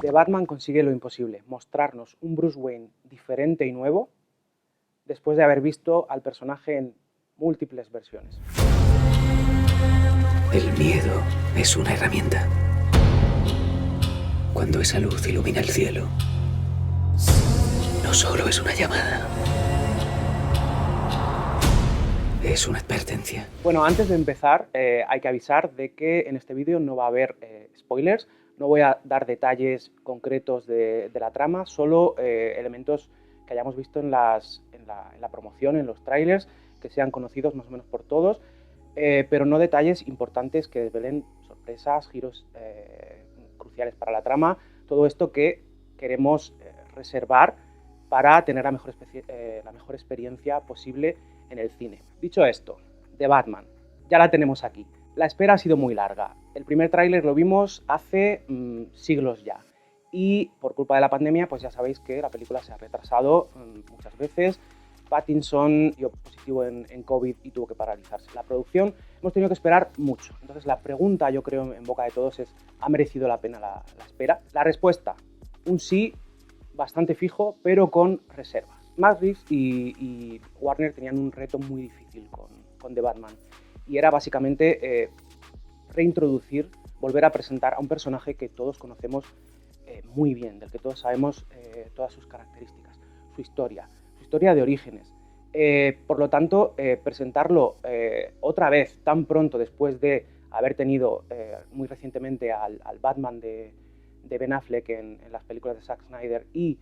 The Batman consigue lo imposible, mostrarnos un Bruce Wayne diferente y nuevo después de haber visto al personaje en múltiples versiones. El miedo es una herramienta. Cuando esa luz ilumina el cielo, no solo es una llamada, es una advertencia. Bueno, antes de empezar, hay que avisar de que en este vídeo no va a haber spoilers, no voy a dar detalles concretos de la trama, solo elementos que hayamos visto en la promoción, en los trailers, que sean conocidos más o menos por todos, pero no detalles importantes que desvelen sorpresas, giros cruciales para la trama, todo esto que queremos reservar para tener la mejor experiencia posible en el cine. Dicho esto, The Batman, ya la tenemos aquí. La espera ha sido muy larga. El primer tráiler lo vimos hace siglos ya. Y por culpa de la pandemia, pues ya sabéis que la película se ha retrasado muchas veces. Pattinson dio positivo en COVID y tuvo que paralizarse la producción. Hemos tenido que esperar mucho. Entonces la pregunta, yo creo, en boca de todos es: ¿ha merecido la pena la espera? La respuesta, un sí bastante fijo, pero con reservas. Matt Reeves y Warner tenían un reto muy difícil con The Batman, y era básicamente reintroducir, volver a presentar a un personaje que todos conocemos muy bien, del que todos sabemos todas sus características, su historia de orígenes. Por lo tanto, presentarlo otra vez tan pronto después de haber tenido muy recientemente al Batman de Ben Affleck en las películas de Zack Snyder y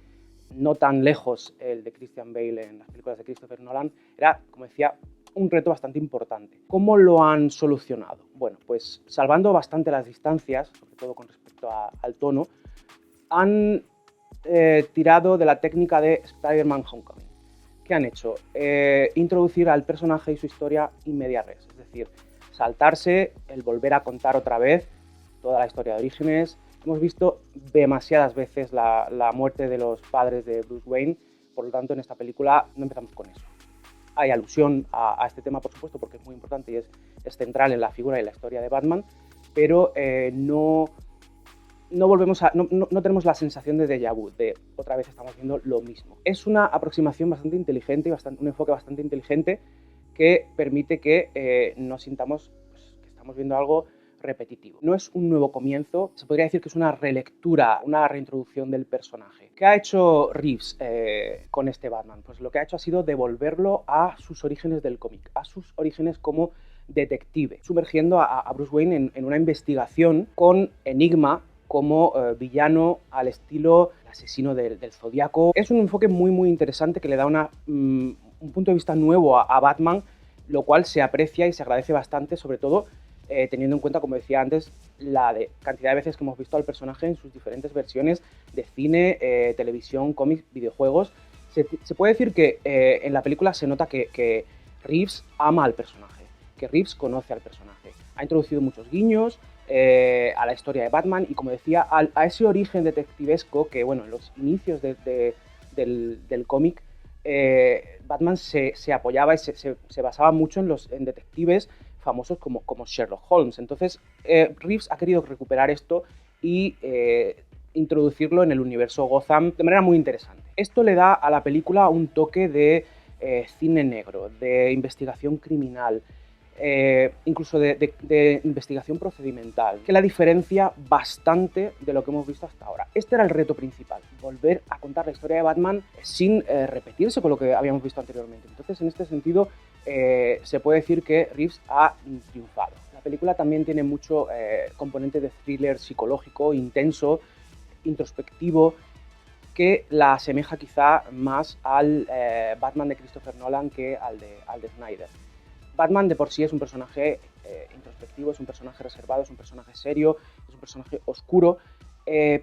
no tan lejos el de Christian Bale en las películas de Christopher Nolan, era, como decía, un reto bastante importante. ¿Cómo lo han solucionado? Bueno, pues salvando bastante las distancias, sobre todo con respecto al tono, han tirado de la técnica de Spider-Man Homecoming. ¿Qué han hecho? Introducir al personaje y su historia in media res, es decir, saltarse el volver a contar otra vez toda la historia de orígenes. Hemos visto demasiadas veces la muerte de los padres de Bruce Wayne, por lo tanto en esta película no empezamos con eso. Hay alusión a este tema, por supuesto, porque es muy importante y es central en la figura y la historia de Batman, pero no tenemos la sensación de déjà vu, de otra vez estamos viendo lo mismo. Es una aproximación bastante inteligente y un enfoque bastante inteligente que permite que no sintamos que estamos viendo algo repetitivo. No es un nuevo comienzo, se podría decir que es una relectura, una reintroducción del personaje. ¿Qué ha hecho Reeves con este Batman? Pues lo que ha hecho ha sido devolverlo a sus orígenes del cómic, a sus orígenes como detective, sumergiendo a Bruce Wayne en una investigación con Enigma como villano al estilo asesino del Zodíaco. Es un enfoque muy interesante que le da un punto de vista nuevo a Batman, lo cual se aprecia y se agradece bastante, sobre todo teniendo en cuenta, como decía antes, la cantidad de veces que hemos visto al personaje en sus diferentes versiones de cine, televisión, cómics, videojuegos. Se puede decir que en la película se nota que Reeves ama al personaje, que Reeves conoce al personaje. Ha introducido muchos guiños a la historia de Batman y, como decía, a ese origen detectivesco que, bueno, en los inicios del cómic, Batman se apoyaba y se basaba mucho en detectives famosos como Sherlock Holmes. Entonces, Reeves ha querido recuperar esto y introducirlo en el universo Gotham de manera muy interesante. Esto le da a la película un toque de cine negro, de investigación criminal, incluso de investigación procedimental, que la diferencia bastante de lo que hemos visto hasta ahora. Este era el reto principal, volver a contar la historia de Batman sin repetirse con lo que habíamos visto anteriormente. Entonces, en este sentido, se puede decir que Reeves ha triunfado. La película también tiene mucho componente de thriller psicológico, intenso, introspectivo, que la asemeja quizá más al Batman de Christopher Nolan que al de Snyder. Batman de por sí es un personaje introspectivo, es un personaje reservado, es un personaje serio, es un personaje oscuro,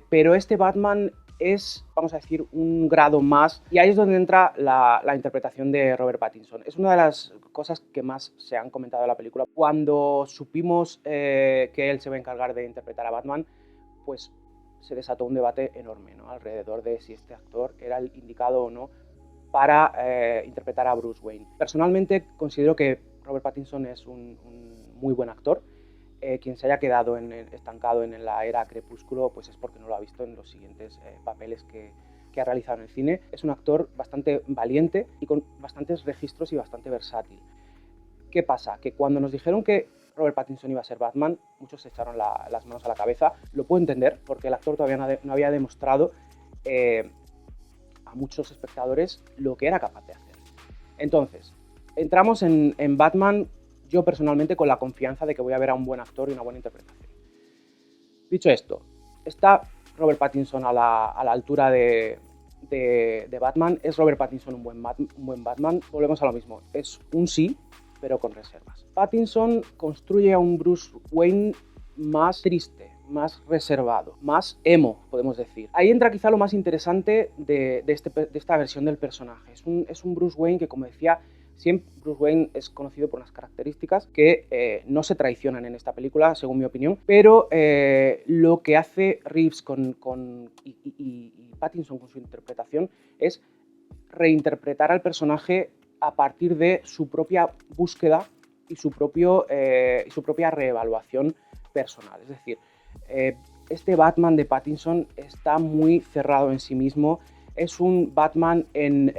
pero este Batman es, vamos a decir, un grado más, y ahí es donde entra la interpretación de Robert Pattinson. Es una de las cosas que más se han comentado de la película. Cuando supimos que él se va a encargar de interpretar a Batman, pues se desató un debate enorme, ¿no?, alrededor de si este actor era el indicado o no para interpretar a Bruce Wayne. Personalmente considero que Robert Pattinson es un muy buen actor. quien se haya quedado estancado en la era Crepúsculo, pues es porque no lo ha visto en los siguientes papeles que ha realizado en el cine. Es un actor bastante valiente y con bastantes registros y bastante versátil. ¿Qué pasa? Que cuando nos dijeron que Robert Pattinson iba a ser Batman, muchos se echaron las manos a la cabeza. Lo puedo entender, porque el actor todavía no había demostrado a muchos espectadores lo que era capaz de hacer. Entonces, entramos en Batman, yo personalmente, con la confianza de que voy a ver a un buen actor y una buena interpretación. Dicho esto, ¿está Robert Pattinson a la altura de Batman? ¿Es Robert Pattinson un buen Batman? Volvemos a lo mismo. Es un sí, pero con reservas. Pattinson construye a un Bruce Wayne más triste, más reservado, más emo, podemos decir. Ahí entra quizá lo más interesante de esta versión del personaje. Es un Bruce Wayne que, como decía, siempre Bruce Wayne es conocido por unas características que no se traicionan en esta película, según mi opinión, pero lo que hace Reeves y Pattinson con su interpretación es reinterpretar al personaje a partir de su propia búsqueda y su propia reevaluación personal. Es decir, este Batman de Pattinson está muy cerrado en sí mismo, es un Batman en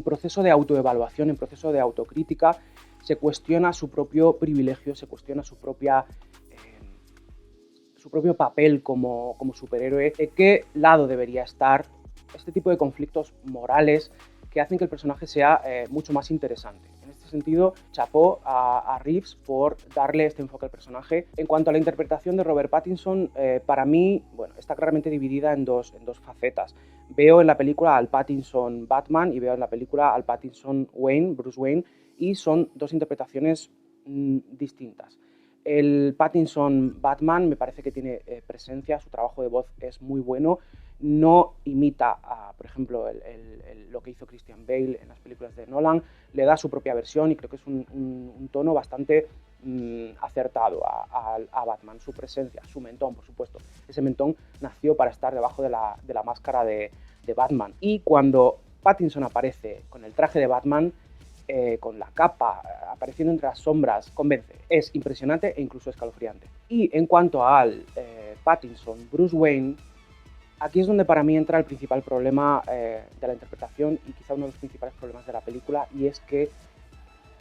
proceso de autoevaluación, en proceso de autocrítica, se cuestiona su propio privilegio, se cuestiona su propio papel como superhéroe, de qué lado debería estar, este tipo de conflictos morales que hacen que el personaje sea mucho más interesante. En este sentido, chapó a Reeves por darle este enfoque al personaje. En cuanto a la interpretación de Robert Pattinson, para mí, bueno, está claramente dividida en dos facetas. Veo en la película al Pattinson Batman y veo en la película al Pattinson Bruce Wayne, y son dos interpretaciones distintas. El Pattinson Batman me parece que tiene presencia, su trabajo de voz es muy bueno, no imita, por ejemplo, lo que hizo Christian Bale en las películas de Nolan, le da su propia versión y creo que es un tono bastante acertado a Batman, su presencia, su mentón, por supuesto. Ese mentón nació para estar debajo de la máscara de Batman. Y cuando Pattinson aparece con el traje de Batman, con la capa, apareciendo entre las sombras, convence. Es impresionante e incluso escalofriante. Y en cuanto al Pattinson Bruce Wayne, aquí es donde para mí entra el principal problema de la interpretación y quizá uno de los principales problemas de la película, y es que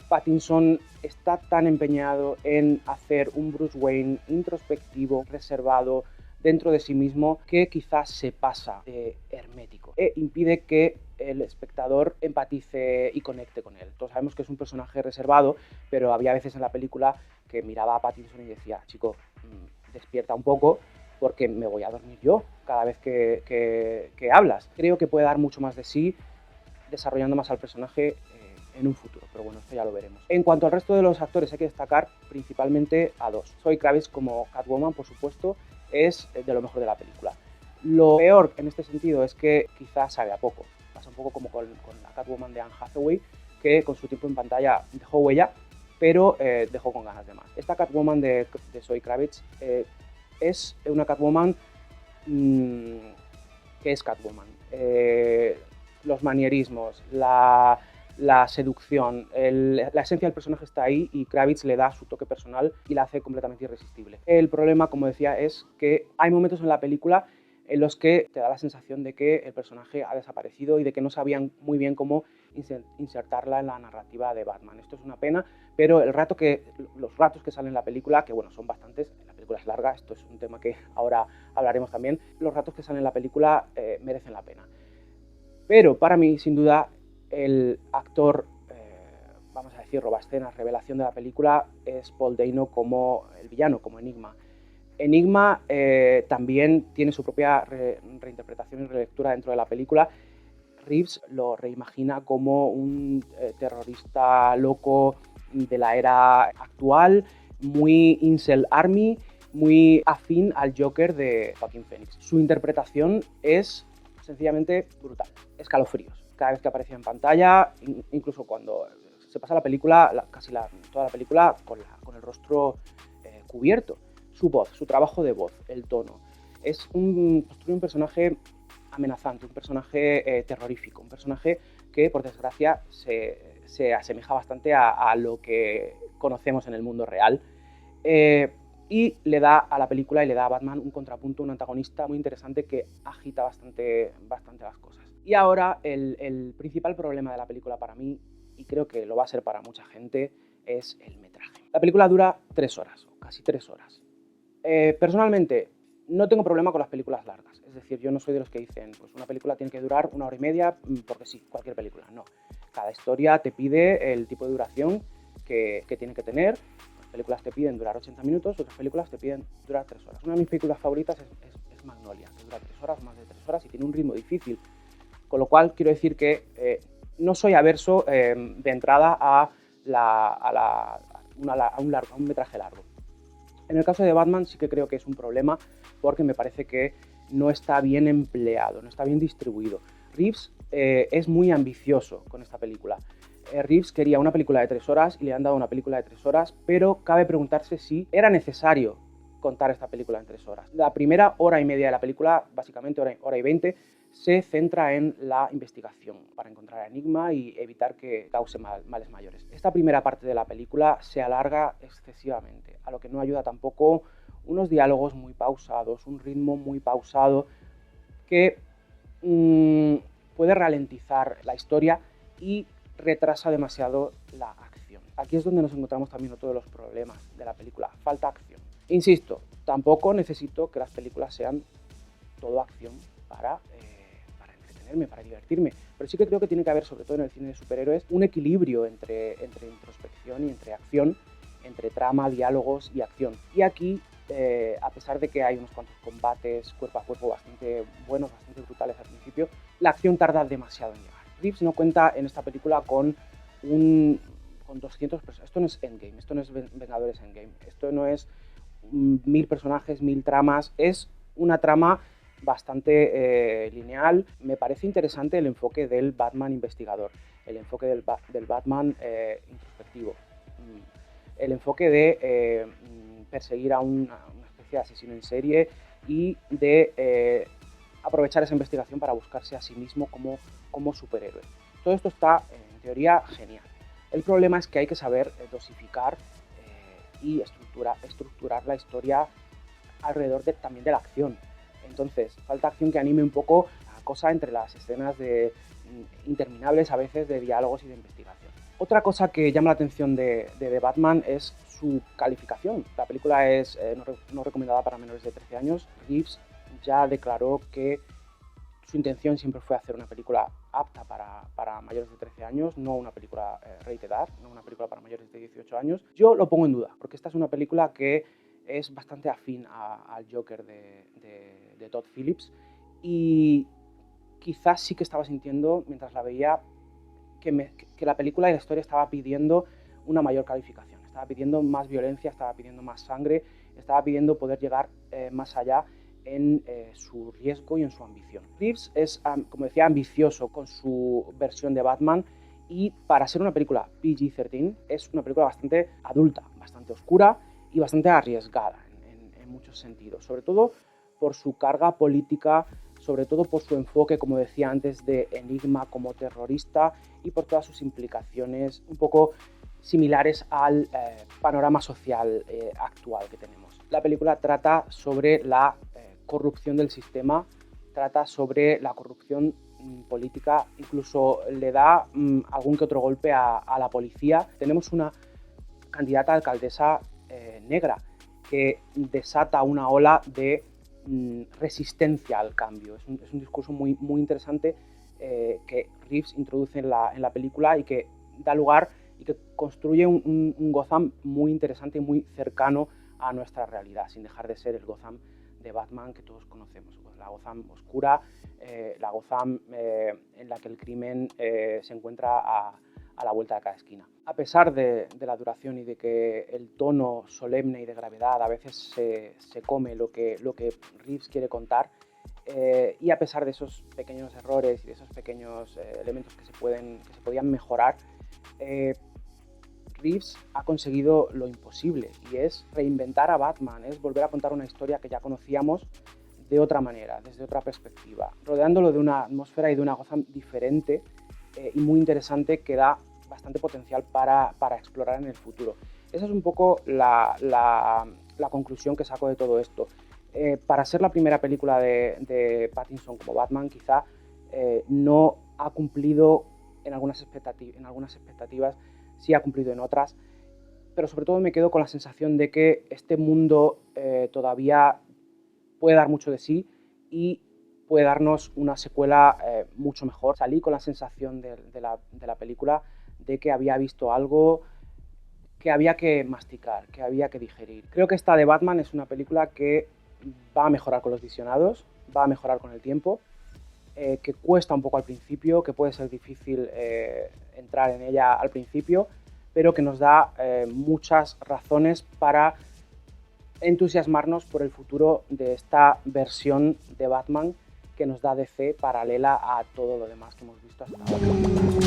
Pattinson está tan empeñado en hacer un Bruce Wayne introspectivo, reservado, dentro de sí mismo, que quizás se pasa de hermético e impide que el espectador empatice y conecte con él. Todos sabemos que es un personaje reservado, pero había veces en la película que miraba a Pattinson y decía, chico, despierta un poco porque me voy a dormir yo cada vez que hablas. Creo que puede dar mucho más de sí desarrollando más al personaje en un futuro, pero bueno, esto ya lo veremos. En cuanto al resto de los actores, hay que destacar principalmente a dos. Zoe Kravitz como Catwoman, por supuesto, es de lo mejor de la película. Lo peor en este sentido es que quizás sabe a poco. Pasa un poco como con la Catwoman de Anne Hathaway, que con su tiempo en pantalla dejó huella, pero dejó con ganas de más. Esta Catwoman de Zoe Kravitz es una Catwoman que es Catwoman. Los manierismos, la seducción, la esencia del personaje está ahí y Kravitz le da su toque personal y la hace completamente irresistible. El problema, como decía, es que hay momentos en la película en los que te da la sensación de que el personaje ha desaparecido y de que no sabían muy bien cómo insertarla en la narrativa de Batman. Esto es una pena, pero los ratos que salen en la película, que bueno, son bastantes, la película es larga, esto es un tema que ahora hablaremos también, los ratos que salen en la película merecen la pena. Pero para mí, sin duda, el actor, vamos a decir, robascenas, revelación de la película, es Paul Dano como el villano, como Enigma. Enigma también tiene su propia reinterpretación y relectura dentro de la película. Reeves lo reimagina como un terrorista loco de la era actual, muy incel army, muy afín al Joker de Joaquin Phoenix. Su interpretación es sencillamente brutal, escalofríos. Cada vez que aparecía en pantalla, incluso cuando se pasa la película, toda la película con el rostro cubierto. Su voz, su trabajo de voz, el tono. Construye un personaje amenazante, un personaje terrorífico, un personaje que, por desgracia, se asemeja bastante a lo que conocemos en el mundo real. Y le da a la película y le da a Batman un contrapunto, un antagonista muy interesante que agita bastante las cosas. Y ahora el principal problema de la película para mí, y creo que lo va a ser para mucha gente, es el metraje. La película dura 3 horas, o casi 3 horas. Personalmente, no tengo problema con las películas largas. Es decir, yo no soy de los que dicen, pues una película tiene que durar 1 hora y media, porque sí, cualquier película. No. Cada historia te pide el tipo de duración que tiene que tener. Unas películas te piden durar 80 minutos, otras películas te piden durar 3 horas. Una de mis películas favoritas es Magnolia, que dura 3 horas, más de 3 horas, y tiene un ritmo difícil. Con lo cual, quiero decir que no soy averso de entrada a un metraje largo. En el caso de Batman sí que creo que es un problema porque me parece que no está bien empleado, no está bien distribuido. Reeves es muy ambicioso con esta película. Reeves quería una película de 3 horas y le han dado una película de 3 horas, pero cabe preguntarse si era necesario contar esta película en 3 horas. La primera hora y media de la película, básicamente hora y 20, se centra en la investigación para encontrar a Enigma y evitar que cause males mayores. Esta primera parte de la película se alarga excesivamente, a lo que no ayuda tampoco unos diálogos muy pausados, un ritmo muy pausado que puede ralentizar la historia y retrasa demasiado la acción. Aquí es donde nos encontramos también otro de los problemas de la película, falta acción. Insisto, tampoco necesito que las películas sean todo acción para entretenerme, para divertirme, pero sí que creo que tiene que haber, sobre todo en el cine de superhéroes, un equilibrio entre introspección y entre acción, entre trama, diálogos y acción. Y aquí, a pesar de que hay unos cuantos combates cuerpo a cuerpo bastante buenos, bastante brutales al principio, la acción tarda demasiado en llegar. Reeves no cuenta en esta película con 200 personas. Esto no es Endgame, esto no es Vengadores Endgame, esto no es 1000 personajes, 1000 tramas, es una trama bastante lineal. Me parece interesante el enfoque del Batman investigador, el enfoque del Batman introspectivo, el enfoque de perseguir a una especie de asesino en serie y de aprovechar esa investigación para buscarse a sí mismo como superhéroe. Todo esto está, en teoría, genial. El problema es que hay que saber dosificar y estructurar la historia alrededor también de la acción. Entonces, falta acción que anime un poco la cosa entre las escenas interminables a veces de diálogos y de investigación. Otra cosa que llama la atención de The Batman es su calificación. La película es no recomendada para menores de 13 años. Reeves ya declaró que su intención siempre fue hacer una película apta para mayores de 13 años, no una película rated R, no una película para mayores de 18 años. Yo lo pongo en duda, porque esta es una película que es bastante afín al Joker de Todd Phillips, y quizás sí que estaba sintiendo, mientras la veía, que la película y la historia estaba pidiendo una mayor calificación, estaba pidiendo más violencia, estaba pidiendo más sangre, estaba pidiendo poder llegar más allá en su riesgo y en su ambición. Reeves es, como decía, ambicioso con su versión de Batman, y para ser una película PG-13 es una película bastante adulta, bastante oscura y bastante arriesgada en muchos sentidos, sobre todo por su carga política, sobre todo por su enfoque, como decía antes, de Enigma como terrorista y por todas sus implicaciones un poco similares al panorama social actual que tenemos. La película trata sobre la corrupción del sistema, trata sobre la corrupción política, incluso le da algún que otro golpe a la policía. Tenemos una candidata a alcaldesa negra que desata una ola de resistencia al cambio. Es un discurso muy interesante que Reeves introduce en la película y que da lugar y que construye un Gotham muy interesante y muy cercano a nuestra realidad, sin dejar de ser el Gotham de Batman que todos conocemos. Pues la Gotham oscura, la Gotham en la que el crimen se encuentra a la vuelta de cada esquina. A pesar de la duración y de que el tono solemne y de gravedad a veces se come lo que Reeves quiere contar, y a pesar de esos pequeños errores y de esos pequeños elementos que se podían mejorar, Reeves ha conseguido lo imposible, y es reinventar a Batman, es volver a contar una historia que ya conocíamos de otra manera, desde otra perspectiva, rodeándolo de una atmósfera y de una Gotham diferente y muy interesante, que da bastante potencial para explorar en el futuro. Esa es un poco la conclusión que saco de todo esto. Para ser la primera película de Pattinson como Batman, quizá no ha cumplido en algunas expectativas, sí ha cumplido en otras, pero sobre todo me quedo con la sensación de que este mundo todavía puede dar mucho de sí y puede darnos una secuela mucho mejor. Salí con la sensación de la película de que había visto algo que había que masticar, que había que digerir. Creo que esta de Batman es una película que va a mejorar con los visionados, va a mejorar con el tiempo, que cuesta un poco al principio, que puede ser difícil entrar en ella al principio, pero que nos da muchas razones para entusiasmarnos por el futuro de esta versión de Batman que nos da DC paralela a todo lo demás que hemos visto hasta ahora.